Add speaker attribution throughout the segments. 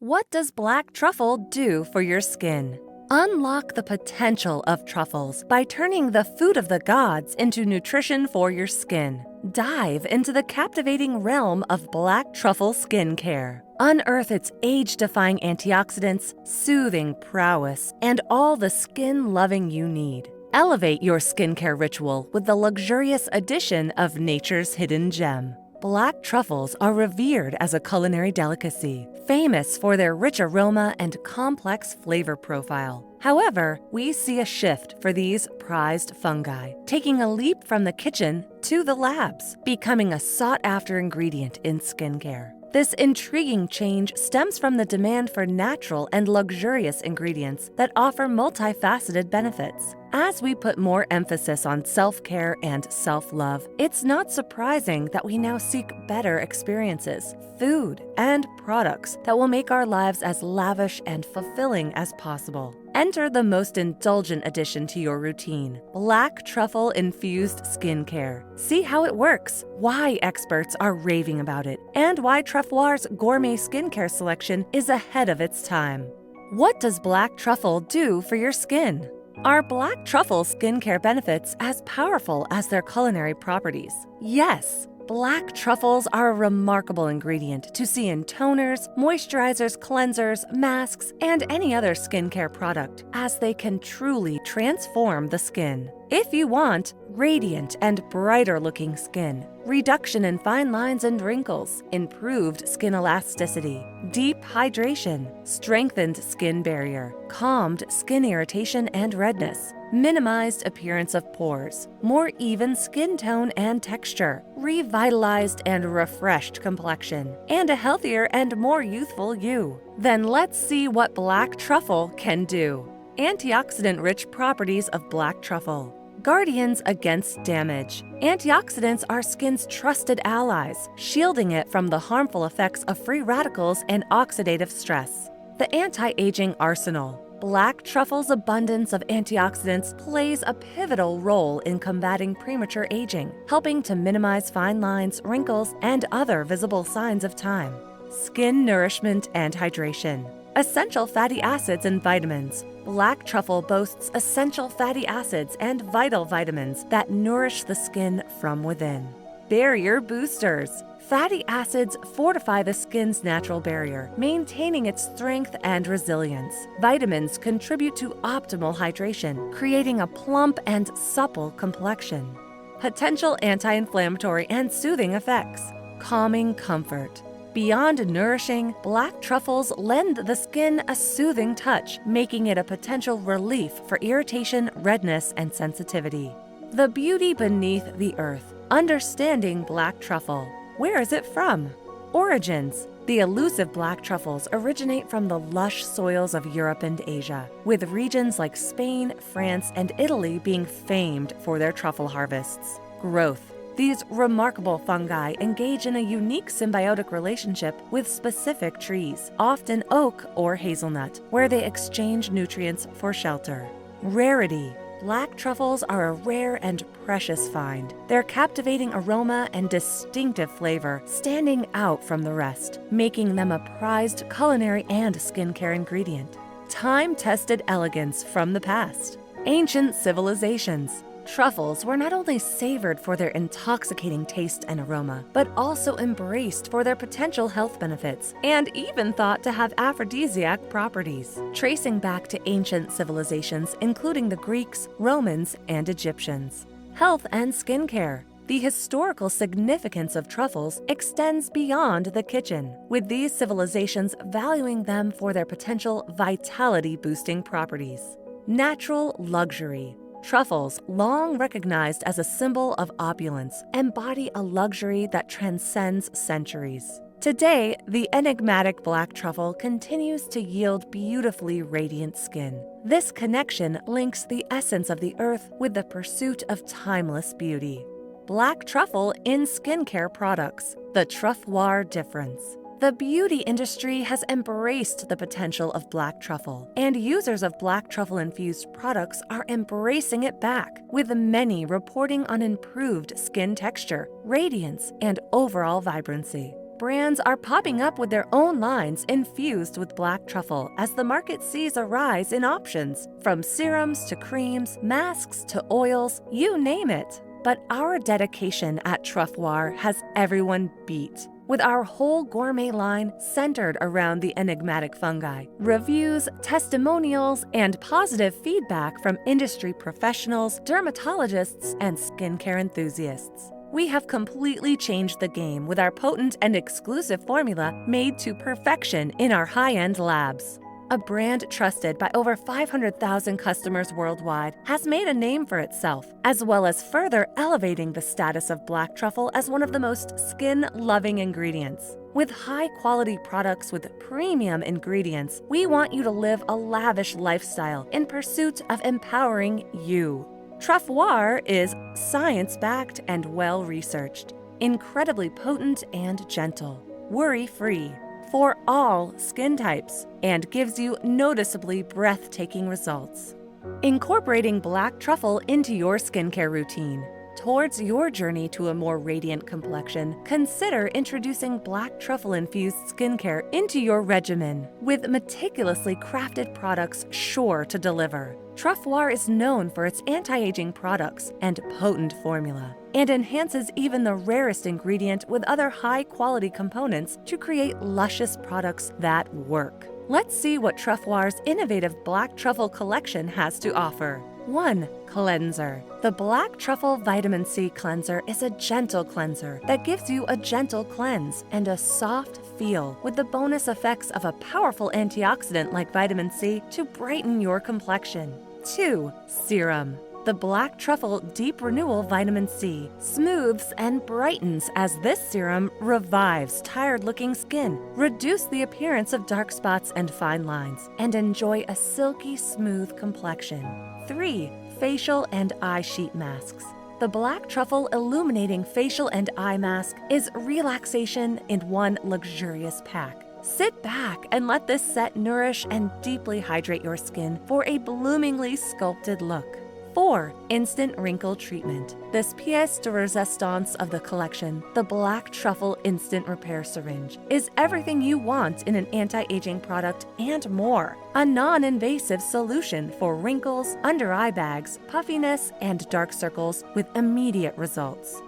Speaker 1: What does black truffle do for your skin? Unlock the potential of truffles by turning the food of the gods into nutrition for your skin. Dive into the captivating realm of black truffle skincare. Unearth its age-defying antioxidants, soothing prowess, and all the skin loving you need. Elevate your skincare ritual with the luxurious addition of nature's hidden gem. Black truffles are revered as a culinary delicacy, famous for their rich aroma and complex flavor profile. However, we see a shift for these prized fungi, taking a leap from the kitchen to the labs, becoming a sought-after ingredient in skincare. This intriguing change stems from the demand for natural and luxurious ingredients that offer multifaceted benefits. As we put more emphasis on self-care and self-love, it's not surprising that we now seek better experiences, food, and products that will make our lives as lavish and fulfilling as possible. Enter the most indulgent addition to your routine, black truffle-infused skincare. See how it works, why experts are raving about it, and why Truffoire's gourmet skincare selection is ahead of its time. What does black truffle do for your skin? Are black truffle skincare benefits as powerful as their culinary properties? Yes. Black truffles are a remarkable ingredient to see in toners, moisturizers, cleansers, masks, and any other skincare product, as they can truly transform the skin. If you want radiant and brighter-looking skin, reduction in fine lines and wrinkles, improved skin elasticity, deep hydration, strengthened skin barrier, calmed skin irritation and redness, minimized appearance of pores, more even skin tone and texture, revitalized and refreshed complexion, and a healthier and more youthful you, then let's see what black truffle can do. Antioxidant-rich properties of black truffle. Guardians against damage. Antioxidants are skin's trusted allies, shielding it from the harmful effects of free radicals and oxidative stress. The anti-aging arsenal. Black truffle's abundance of antioxidants plays a pivotal role in combating premature aging, helping to minimize fine lines, wrinkles, and other visible signs of time. Skin nourishment and hydration. Essential fatty acids and vitamins. Black truffle boasts essential fatty acids and vital vitamins that nourish the skin from within. Barrier boosters. Fatty acids fortify the skin's natural barrier, maintaining its strength and resilience. Vitamins contribute to optimal hydration, creating a plump and supple complexion. Potential anti-inflammatory and soothing effects. Calming comfort. Beyond nourishing, black truffles lend the skin a soothing touch, making it a potential relief for irritation, redness, and sensitivity. The beauty beneath the earth. Understanding black truffle. Where is it from? Origins. The elusive black truffles originate from the lush soils of Europe and Asia, with regions like Spain, France, and Italy being famed for their truffle harvests. Growth. These remarkable fungi engage in a unique symbiotic relationship with specific trees, often oak or hazelnut, where they exchange nutrients for shelter. Rarity. Black truffles are a rare and precious find, their captivating aroma and distinctive flavor standing out from the rest, making them a prized culinary and skincare ingredient. Time-tested elegance from the past. Ancient civilizations. Truffles were not only savored for their intoxicating taste and aroma, but also embraced for their potential health benefits, and even thought to have aphrodisiac properties, tracing back to ancient civilizations including the Greeks, Romans, and Egyptians. Health and skincare. The historical significance of truffles extends beyond the kitchen, with these civilizations valuing them for their potential vitality-boosting properties. Natural luxury. Truffles, long recognized as a symbol of opulence, embody a luxury that transcends centuries. Today, the enigmatic black truffle continues to yield beautifully radiant skin. This connection links the essence of the earth with the pursuit of timeless beauty. Black truffle in skincare products, the Truffoire difference. The beauty industry has embraced the potential of black truffle, and users of black truffle-infused products are embracing it back, with many reporting on improved skin texture, radiance, and overall vibrancy. Brands are popping up with their own lines infused with black truffle as the market sees a rise in options, from serums to creams, masks to oils, you name it. But our dedication at Truffoire has everyone beat. With our whole gourmet line centered around the enigmatic fungi, reviews, testimonials, and positive feedback from industry professionals, dermatologists, and skincare enthusiasts. We have completely changed the game with our potent and exclusive formula made to perfection in our high-end labs. A brand trusted by over 500,000 customers worldwide has made a name for itself, as well as further elevating the status of black truffle as one of the most skin-loving ingredients. With high-quality products with premium ingredients, we want you to live a lavish lifestyle in pursuit of empowering you. Truffoire is science-backed and well-researched, incredibly potent and gentle, worry-free, for all skin types, and gives you noticeably breathtaking results. Incorporating black truffle into your skincare routine. Towards your journey to a more radiant complexion, consider introducing black truffle-infused skincare into your regimen with meticulously crafted products sure to deliver. Truffoire is known for its anti-aging products and potent formula, and enhances even the rarest ingredient with other high-quality components to create luscious products that work. Let's see what Truffoire's innovative Black Truffle collection has to offer. 1. Cleanser. The Black Truffle Vitamin C Cleanser is a gentle cleanser that gives you a gentle cleanse and a soft feel with the bonus effects of a powerful antioxidant like vitamin C to brighten your complexion. 2. Serum. The Black Truffle Deep Renewal Vitamin C smooths and brightens as this serum revives tired-looking skin, reduce the appearance of dark spots and fine lines, and enjoy a silky smooth complexion. 3. Facial and Eye Sheet Masks. The Black Truffle Illuminating Facial and Eye Mask is relaxation in one luxurious pack. Sit back and let this set nourish and deeply hydrate your skin for a bloomingly sculpted look. 4. Instant Wrinkle Treatment. This pièce de résistance of the collection, the Black Truffle Instant Repair Syringe, is everything you want in an anti-aging product and more. A non-invasive solution for wrinkles, under-eye bags, puffiness, and dark circles with immediate results.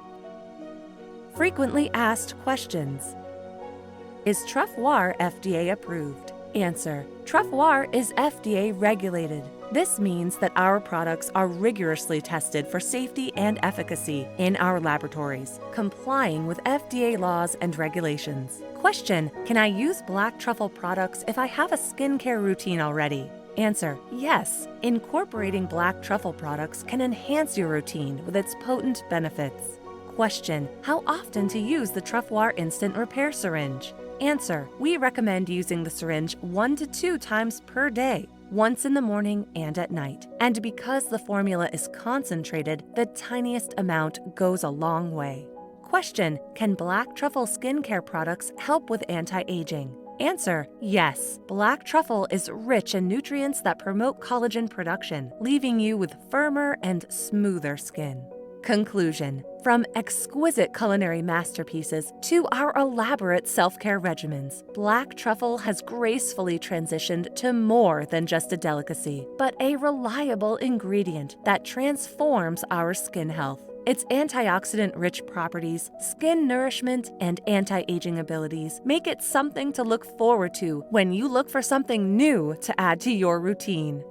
Speaker 1: Frequently asked questions. Is Truffoire FDA approved? Answer. Truffoire is FDA-regulated. This means that our products are rigorously tested for safety and efficacy in our laboratories, complying with FDA laws and regulations. Question: can I use black truffle products if I have a skincare routine already? Answer: yes. Incorporating black truffle products can enhance your routine with its potent benefits. Question: how often to use the Truffoire Instant Repair Syringe? Answer: we recommend using the syringe 1 to 2 times per day, once in the morning and at night. And because the formula is concentrated, the tiniest amount goes a long way. Question: can black truffle skincare products help with anti-aging? Answer: yes. Black truffle is rich in nutrients that promote collagen production, leaving you with firmer and smoother skin. Conclusion: from exquisite culinary masterpieces to our elaborate self-care regimens, black truffle has gracefully transitioned to more than just a delicacy, but a reliable ingredient that transforms our skin health. Its antioxidant-rich properties, skin nourishment, and anti-aging abilities make it something to look forward to when you look for something new to add to your routine.